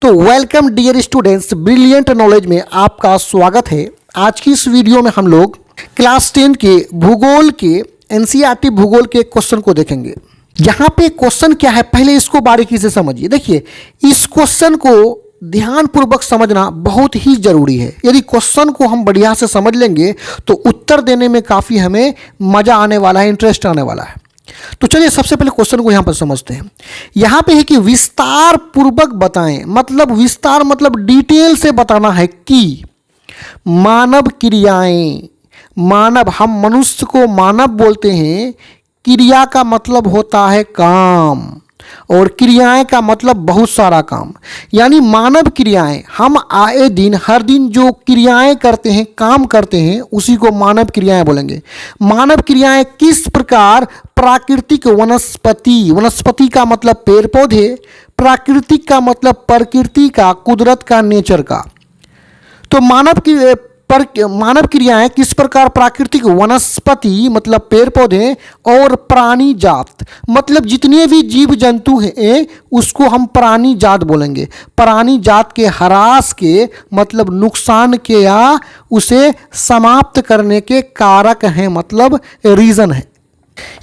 तो welcome dear students, brilliant knowledge में आपका स्वागत है। आज की इस वीडियो में हम लोग क्लास 10 के भूगोल के एनसीईआरटी भूगोल के क्वेश्चन को देखेंगे। यहाँ पे क्वेश्चन क्या है, पहले इसको बारीकी से समझिए। देखिए, इस क्वेश्चन को ध्यानपूर्वक समझना बहुत ही जरूरी है। यदि क्वेश्चन को हम बढ़िया से समझ लेंगे तो उत्तर देने में काफ़ी हमें मज़ा आने वाला है, इंटरेस्ट आने वाला है। तो चलिए सबसे पहले क्वेश्चन को यहां पर समझते हैं। यहां पे है कि विस्तार पूर्वक बताएं, मतलब विस्तार मतलब डिटेल से बताना है कि मानव क्रियाएं, मानव, हम मनुष्य को मानव बोलते हैं। क्रिया का मतलब होता है काम और क्रियाएं का मतलब बहुत सारा काम, यानी मानव क्रियाएं। हम आए दिन हर दिन जो क्रियाएं करते हैं, काम करते हैं, उसी को मानव क्रियाएं बोलेंगे। मानव क्रियाएं किस प्रकार प्राकृतिक वनस्पति, वनस्पति का मतलब पेड़ पौधे, प्राकृतिक का मतलब प्रकृति का, कुदरत का, नेचर का। तो मानव क्रियाएं किस प्रकार प्राकृतिक वनस्पति मतलब पेड़ पौधे और प्राणी जात मतलब जितने भी जीव जंतु हैं उसको हम प्राणी जात बोलेंगे। प्राणी जात के ह्रास के मतलब नुकसान के या उसे समाप्त करने के कारक हैं, मतलब रीजन है।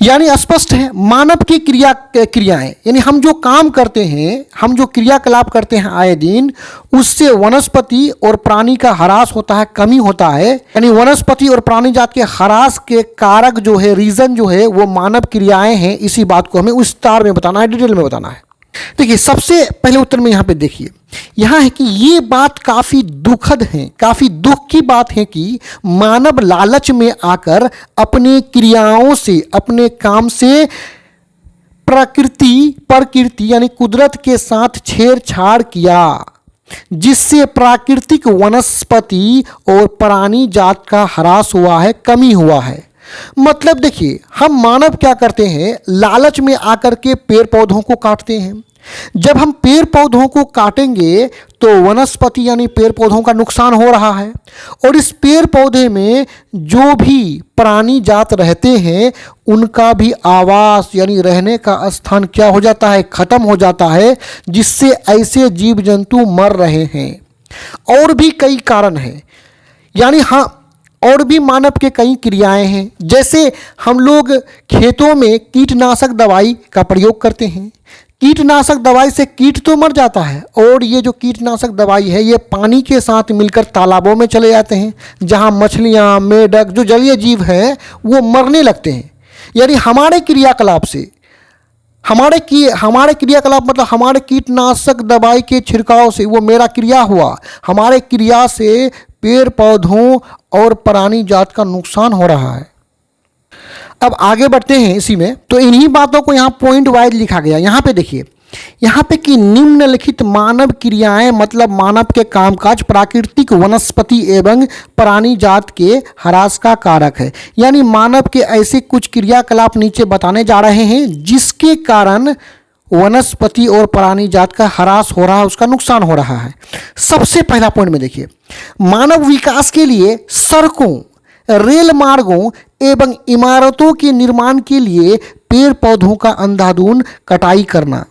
यानी स्पष्ट है, मानव की क्रियाएं यानी हम जो काम करते हैं, हम जो क्रियाकलाप करते हैं आए दिन, उससे वनस्पति और प्राणी का ह्रास होता है, कमी होता है। यानी वनस्पति और प्राणी जात के ह्रास के कारक जो है, रीजन जो है, वो मानव क्रियाएं हैं। इसी बात को हमें विस्तार में बताना है, डिटेल में बताना है। देखिए, सबसे पहले उत्तर में यहाँ पे देखिए, यहाँ है कि ये बात काफ़ी दुखद है, काफ़ी दुख की बात है कि मानव लालच में आकर अपने क्रियाओं से, अपने काम से प्रकृति यानी कुदरत के साथ छेड़छाड़ किया, जिससे प्राकृतिक वनस्पति और प्राणी जात का ह्रास हुआ है, कमी हुआ है। मतलब देखिए, हम मानव क्या करते हैं, लालच में आकर के पेड़ पौधों को काटते हैं। जब हम पेड़ पौधों को काटेंगे तो वनस्पति यानी पेड़ पौधों का नुकसान हो रहा है, और इस पेड़ पौधे में जो भी प्राणी जात रहते हैं उनका भी आवास यानी रहने का स्थान क्या हो जाता है, खत्म हो जाता है, जिससे ऐसे जीव जंतु मर रहे हैं। और भी कई कारण हैं, यानी हाँ, और भी मानव के कई क्रियाएं हैं। जैसे हम लोग खेतों में कीटनाशक दवाई का प्रयोग करते हैं। कीटनाशक दवाई से कीट तो मर जाता है, और ये जो कीटनाशक दवाई है ये पानी के साथ मिलकर तालाबों में चले जाते हैं, जहाँ मछलियाँ, मेढक, जो जलीय जीव हैं वो मरने लगते हैं। यानी हमारे क्रियाकलाप से, हमारे क्रियाकलाप मतलब हमारे कीटनाशक दवाई के छिड़काव से, वो मेरा क्रिया हुआ, हमारे क्रिया से पेड़ पौधों और प्राणी जात का नुकसान हो रहा है। अब आगे बढ़ते हैं इसी में, तो इन्हीं बातों को यहाँ पॉइंट वाइज लिखा गया। यहाँ पे देखिए, यहाँ पे कि निम्नलिखित मानव क्रियाएं मतलब मानव के कामकाज प्राकृतिक वनस्पति एवं प्राणी जात के ह्रास का कारक है। यानी मानव के ऐसे कुछ क्रियाकलाप नीचे बताने जा रहे हैं जिसके कारण वनस्पति और प्राणी जात का ह्रास हो रहा है, उसका नुकसान हो रहा है। सबसे पहला पॉइंट में देखिए, मानव विकास के लिए सड़कों, रेल मार्गों एवं इमारतों के निर्माण के लिए पेड़ पौधों का अंधाधुंध कटाई करना।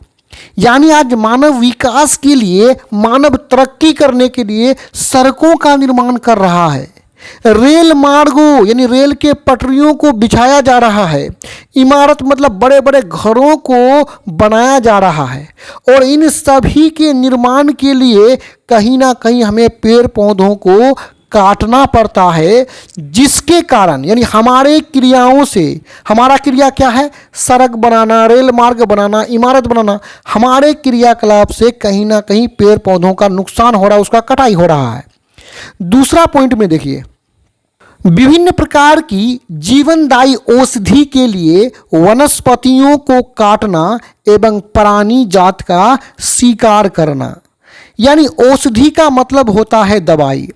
यानी आज मानव विकास के लिए, मानव तरक्की करने के लिए सड़कों का निर्माण कर रहा है, रेल मार्गों यानी रेल के पटरियों को बिछाया जा रहा है, इमारत मतलब बड़े बड़े घरों को बनाया जा रहा है, और इन सभी के निर्माण के लिए कहीं ना कहीं हमें पेड़ पौधों को काटना पड़ता है, जिसके कारण यानी हमारे क्रियाओं से, हमारा क्रिया क्या है, सड़क बनाना, रेल मार्ग बनाना, इमारत बनाना, हमारे क्रियाकलाप से कहीं ना कहीं पेड़ पौधों का नुकसान हो रहा है, उसका कटाई हो रहा है। दूसरा पॉइंट में देखिए, विभिन्न प्रकार की जीवनदायी औषधि के लिए वनस्पतियों को काटना एवं प्राणी जात का शिकार करना। यानी औषधि का मतलब होता है दवाई।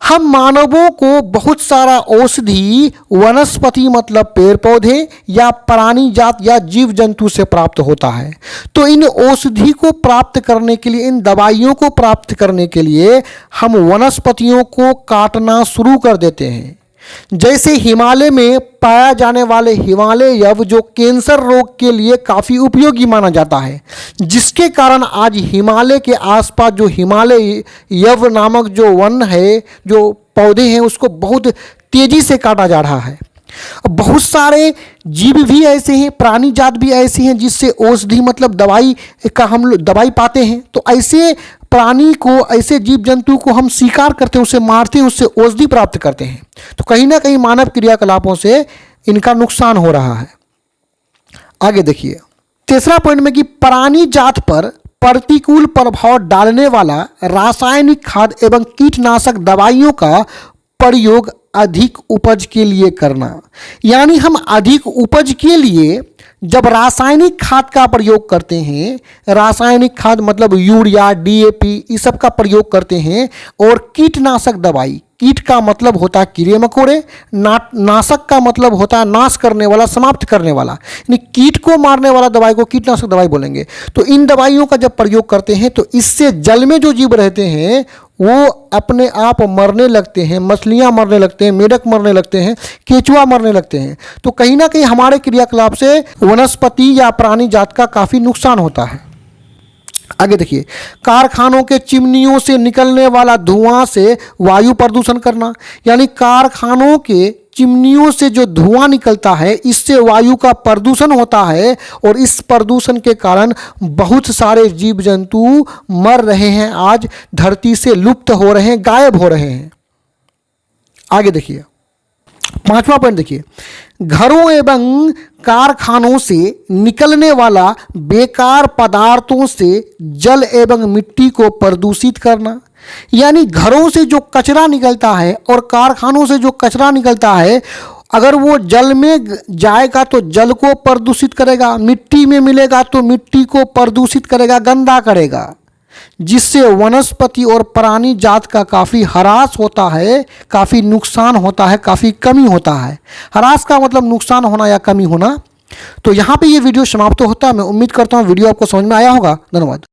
हम मानवों को बहुत सारा औषधि वनस्पति मतलब पेड़ पौधे या प्राणी जात या जीव जंतु से प्राप्त होता है। तो इन औषधि को प्राप्त करने के लिए, इन दवाइयों को प्राप्त करने के लिए हम वनस्पतियों को काटना शुरू कर देते हैं। जैसे हिमालय में पाया जाने वाले हिमालय यव जो कैंसर रोग के लिए काफ़ी उपयोगी माना जाता है, जिसके कारण आज हिमालय के आसपास जो हिमालय यव नामक जो वन है, जो पौधे हैं, उसको बहुत तेज़ी से काटा जा रहा है। बहुत सारे जीव भी ऐसे हैं, प्राणी जात भी ऐसी हैं जिससे औषधि मतलब दवाई का हम लोग दवाई पाते हैं। तो ऐसे प्राणी को, ऐसे जीव जंतु को हम शिकार करते हैं, उसे मारते हैं, उससे औषधि प्राप्त करते हैं। तो कहीं ना कहीं मानव क्रियाकलापों से इनका नुकसान हो रहा है। आगे देखिए तीसरा पॉइंट में कि प्राणी जात पर प्रतिकूल प्रभाव डालने वाला रासायनिक खाद एवं कीटनाशक दवाइयों का प्रयोग अधिक उपज के लिए करना। यानी हम अधिक उपज के लिए जब रासायनिक खाद का प्रयोग करते हैं, रासायनिक खाद मतलब यूरिया, डीएपी, इस सब का प्रयोग करते हैं, और कीटनाशक दवाई, कीट का मतलब होता है कीड़े मकोड़े, नाशक का मतलब होता है नाश करने वाला, समाप्त करने वाला, यानी कीट को मारने वाला दवाई को कीटनाशक दवाई बोलेंगे। तो इन दवाइयों का जब प्रयोग करते हैं तो इससे जल में जो जीव रहते हैं वो अपने आप मरने लगते हैं, मछलियाँ मरने लगते हैं, मेढक मरने लगते हैं, केचुआ मरने लगते हैं। तो कहीं ना कहीं हमारे क्रियाकलाप से वनस्पति या प्राणी जात का काफ़ी नुकसान होता है। आगे देखिए कारखानों के चिमनियों से निकलने वाला धुआं से वायु प्रदूषण करना। यानी कारखानों के चिमनियों से जो धुआं निकलता है, इससे वायु का प्रदूषण होता है, और इस प्रदूषण के कारण बहुत सारे जीव जंतु मर रहे हैं, आज धरती से लुप्त हो रहे हैं, गायब हो रहे हैं। आगे देखिए पांचवा पॉइंट देखिए घरों एवं कारखानों से निकलने वाला बेकार पदार्थों से जल एवं मिट्टी को प्रदूषित करना। यानी घरों से जो कचरा निकलता है और कारखानों से जो कचरा निकलता है, अगर वो जल में जाएगा तो जल को प्रदूषित करेगा, मिट्टी में मिलेगा तो मिट्टी को प्रदूषित करेगा, गंदा करेगा, जिससे वनस्पति और प्राणी जात का काफ़ी ह्रास होता है, काफ़ी नुकसान होता है, काफ़ी कमी होता है। ह्रास का मतलब नुकसान होना या कमी होना। तो यहाँ पे ये वीडियो समाप्त होता है। मैं उम्मीद करता हूँ वीडियो आपको समझ में आया होगा। धन्यवाद।